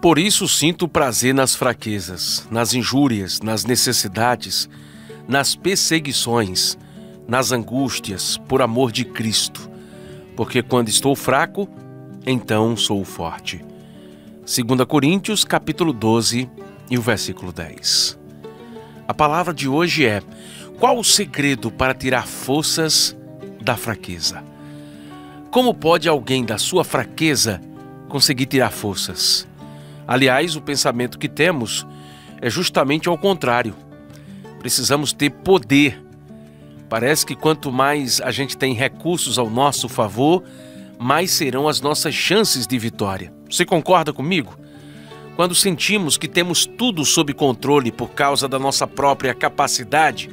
Por isso sinto prazer nas fraquezas, nas injúrias, nas necessidades, nas perseguições, nas angústias, por amor de Cristo. Porque quando estou fraco, então sou forte. 2 Coríntios, capítulo 12 e o versículo 10. A palavra de hoje é: qual o segredo para tirar forças da fraqueza? Como pode alguém da sua fraqueza conseguir tirar forças? Aliás, o pensamento que temos é justamente ao contrário. Precisamos ter poder. Parece que quanto mais a gente tem recursos ao nosso favor, mais serão as nossas chances de vitória. Você concorda comigo? Quando sentimos que temos tudo sob controle por causa da nossa própria capacidade,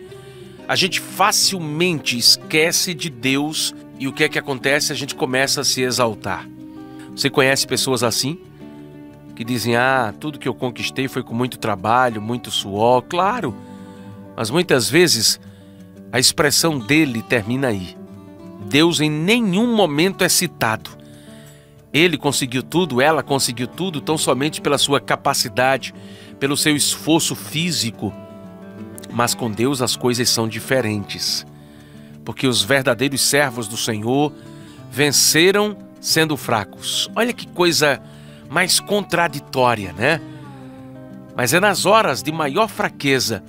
a gente facilmente esquece de Deus e o que é que acontece? A gente começa a se exaltar. Você conhece pessoas assim? Que dizem, tudo que eu conquistei foi com muito trabalho, muito suor. Claro, mas muitas vezes a expressão dele termina aí. Deus em nenhum momento é citado. Ele conseguiu tudo, ela conseguiu tudo, tão somente pela sua capacidade, pelo seu esforço físico. Mas com Deus as coisas são diferentes. Porque os verdadeiros servos do Senhor venceram sendo fracos. Olha que coisa mais contraditória, né? Mas é nas horas de maior fraqueza,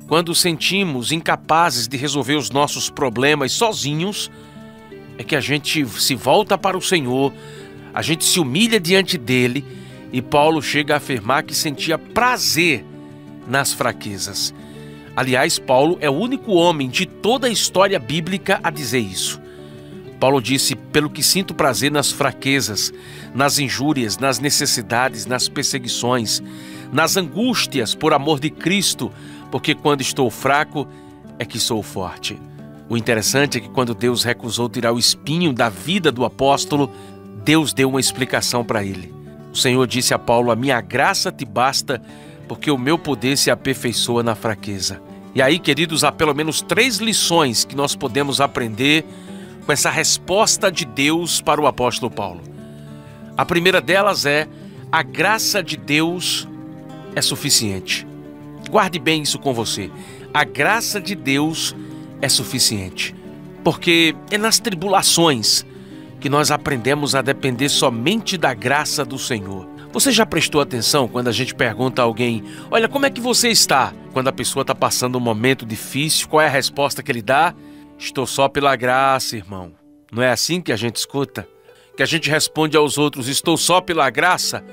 quando sentimos incapazes de resolver os nossos problemas sozinhos, é que a gente se volta para o Senhor, a gente se humilha diante dele, e Paulo chega a afirmar que sentia prazer nas fraquezas. Aliás, Paulo é o único homem de toda a história bíblica a dizer isso. Paulo disse, pelo que sinto prazer nas fraquezas, nas injúrias, nas necessidades, nas perseguições, nas angústias por amor de Cristo, porque quando estou fraco é que sou forte. O interessante é que quando Deus recusou tirar o espinho da vida do apóstolo, Deus deu uma explicação para ele. O Senhor disse a Paulo, a minha graça te basta, porque o meu poder se aperfeiçoa na fraqueza. E aí, queridos, há pelo menos 3 lições que nós podemos aprender com essa resposta de Deus para o apóstolo Paulo. A primeira delas é: a graça de Deus é suficiente. Guarde bem isso com você. A graça de Deus é suficiente. Porque é nas tribulações que nós aprendemos a depender somente da graça do Senhor. Você já prestou atenção quando a gente pergunta a alguém, olha, como é que você está? Quando a pessoa está passando um momento difícil, qual é a resposta que ele dá? Estou só pela graça, irmão. Não é assim que a gente escuta? Que a gente responde aos outros, estou só pela graça?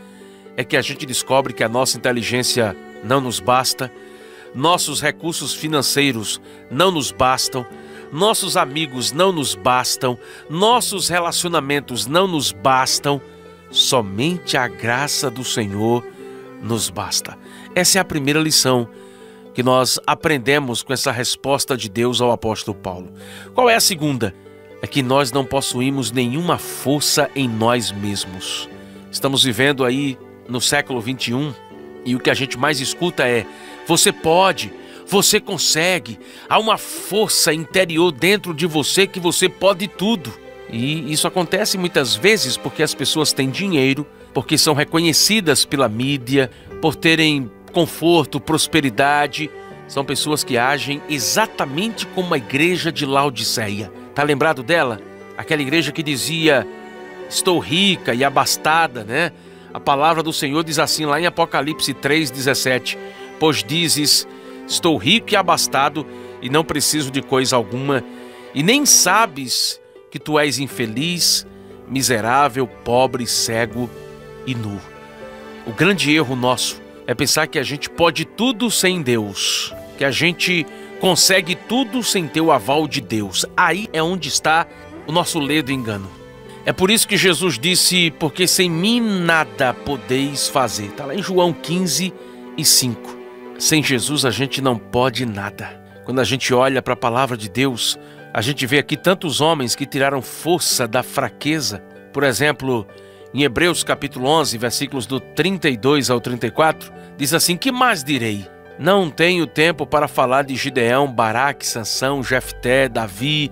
É que a gente descobre que a nossa inteligência não nos basta, nossos recursos financeiros não nos bastam, nossos amigos não nos bastam, nossos relacionamentos não nos bastam, somente a graça do Senhor nos basta. Essa é a primeira lição que nós aprendemos com essa resposta de Deus ao apóstolo Paulo. Qual é a segunda? É que nós não possuímos nenhuma força em nós mesmos. Estamos vivendo aí no século 21 e o que a gente mais escuta é: você pode, você consegue, há uma força interior dentro de você que você pode tudo. E isso acontece muitas vezes porque as pessoas têm dinheiro, porque são reconhecidas pela mídia, por terem conforto, prosperidade. São pessoas que agem exatamente como a igreja de Laodiceia. Tá lembrado dela? Aquela igreja que dizia, estou rica e abastada, né? A palavra do Senhor diz assim lá em Apocalipse 3:17, pois dizes, estou rico e abastado e não preciso de coisa alguma, e nem sabes que tu és infeliz, miserável, pobre, cego e nu. O grande erro nosso é pensar que a gente pode tudo sem Deus, que a gente consegue tudo sem ter o aval de Deus. Aí é onde está o nosso ledo engano. É por isso que Jesus disse, porque sem mim nada podeis fazer. Está lá em João 15:5. Sem Jesus a gente não pode nada. Quando a gente olha para a palavra de Deus, a gente vê aqui tantos homens que tiraram força da fraqueza. Por exemplo, em Hebreus capítulo 11, versículos do 32 ao 34, diz assim, que mais direi? Não tenho tempo para falar de Gideão, Baraque, Sansão, Jefté, Davi,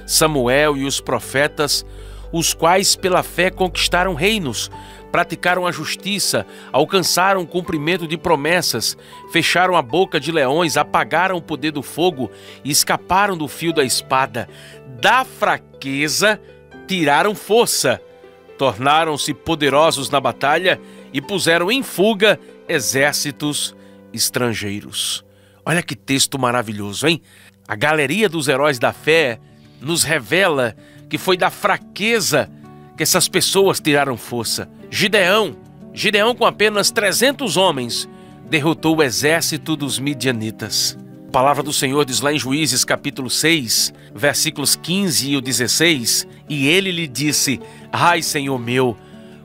Samuel e os profetas, os quais pela fé conquistaram reinos, praticaram a justiça, alcançaram o cumprimento de promessas, fecharam a boca de leões, apagaram o poder do fogo e escaparam do fio da espada. Da fraqueza tiraram força, tornaram-se poderosos na batalha e puseram em fuga exércitos estrangeiros. Olha que texto maravilhoso, hein? A galeria dos heróis da fé nos revela que foi da fraqueza que essas pessoas tiraram força. Gideão com apenas 300 homens, derrotou o exército dos midianitas. A palavra do Senhor diz lá em Juízes capítulo 6, versículos 15 e 16, e ele lhe disse: ai, Senhor meu,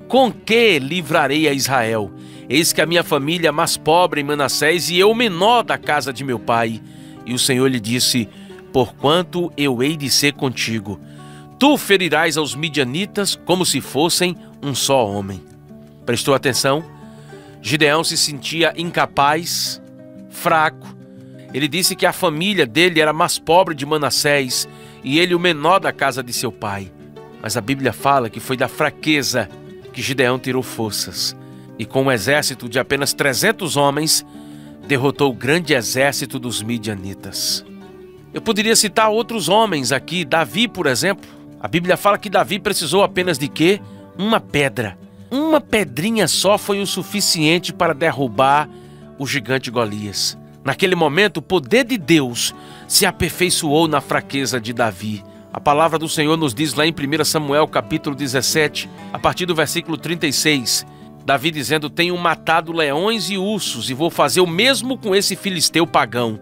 com que livrarei a Israel? Eis que a minha família é mais pobre em Manassés e eu o menor da casa de meu pai. E o Senhor lhe disse: porquanto eu hei de ser contigo, tu ferirás aos midianitas como se fossem um só homem. Prestou atenção? Gideão se sentia incapaz, fraco. Ele disse que a família dele era mais pobre de Manassés e ele o menor da casa de seu pai. Mas a Bíblia fala que foi da fraqueza que Gideão tirou forças. E com um exército de apenas 300 homens, derrotou o grande exército dos midianitas. Eu poderia citar outros homens aqui. Davi, por exemplo. A Bíblia fala que Davi precisou apenas de quê? Uma pedra. Uma pedrinha só foi o suficiente para derrubar o gigante Golias. Naquele momento, o poder de Deus se aperfeiçoou na fraqueza de Davi. A palavra do Senhor nos diz lá em 1 Samuel capítulo 17, a partir do versículo 36, Davi dizendo: tenho matado leões e ursos e vou fazer o mesmo com esse filisteu pagão,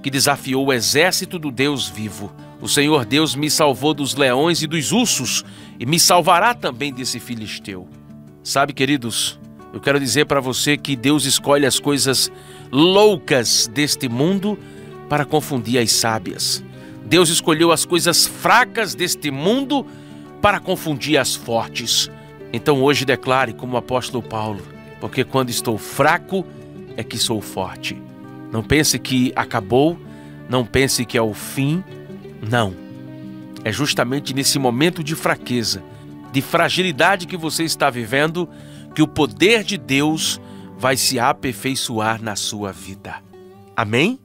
que desafiou o exército do Deus vivo. O Senhor Deus me salvou dos leões e dos ursos e me salvará também desse filisteu. Sabe, queridos, eu quero dizer para você que Deus escolhe as coisas loucas deste mundo para confundir as sábias. Deus escolheu as coisas fracas deste mundo para confundir as fortes. Então hoje declare como o apóstolo Paulo: porque quando estou fraco é que sou forte. Não pense que acabou, não pense que é o fim, não. É justamente nesse momento de fraqueza, de fragilidade que você está vivendo, que o poder de Deus vai se aperfeiçoar na sua vida. Amém?